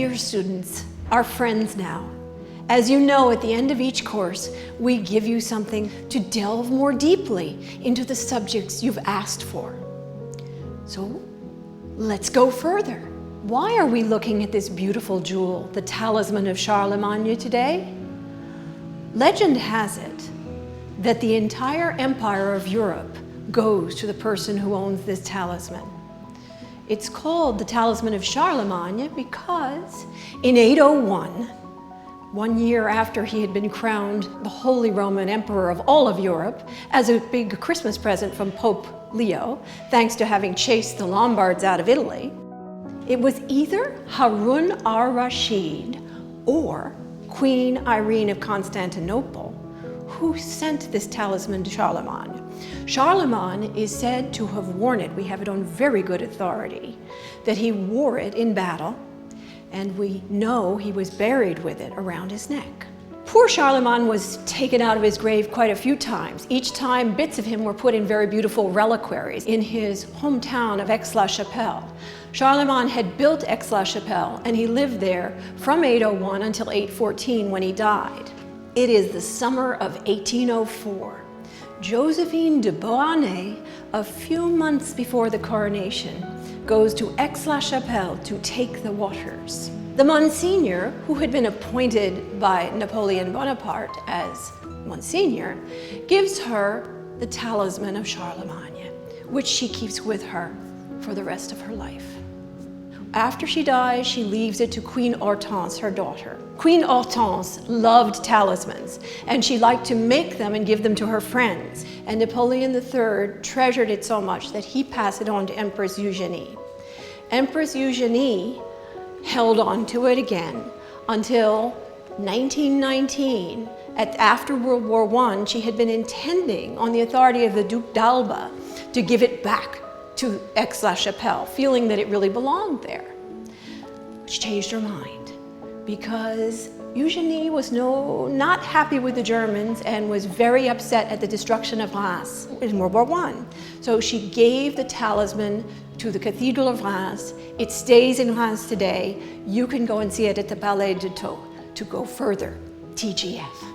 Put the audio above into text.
Dear students, our friends now, as you know, at the end of each course, we give you something to delve more deeply into the subjects you've asked for. So let's go further. Why are we looking at this beautiful jewel, the talisman of Charlemagne, today? Legend has it that the entire empire of Europe goes to the person who owns this talisman. It's called the Talisman of Charlemagne because in 801, 1 year after he had been crowned the Holy Roman Emperor of all of Europe, as a big Christmas present from Pope Leo, thanks to having chased the Lombards out of Italy, it was either Harun ar-Rashid or Queen Irene of Constantinople who sent this talisman to Charlemagne. Charlemagne is said to have worn it, we have it on very good authority, that he wore it in battle, and we know he was buried with it around his neck. Poor Charlemagne was taken out of his grave quite a few times. Each time bits of him were put in very beautiful reliquaries in his hometown of Aix-la-Chapelle. Charlemagne had built Aix-la-Chapelle and he lived there from 801 until 814 when he died. It is the summer of 1804. Josephine de Beauharnais, a few months before the coronation, goes to Aix-la-Chapelle to take the waters. The Monsignor, who had been appointed by Napoleon Bonaparte as Monsignor, gives her the talisman of Charlemagne, which she keeps with her for the rest of her life. After she dies, she leaves it to Queen Hortense, her daughter. Queen Hortense loved talismans, and she liked to make them and give them to her friends. And Napoleon III treasured it so much that he passed it on to Empress Eugenie. Empress Eugenie held on to it again until 1919. After World War I, she had been intending, on the authority of the Duc d'Alba, to give it back to Aix-la-Chapelle, feeling that it really belonged there. She changed her mind because Eugenie was not happy with the Germans and was very upset at the destruction of Reims in World War I. So she gave the talisman to the Cathedral of Reims. It stays in Reims today. You can go and see it at the Palais de Taux. To go further, TGF.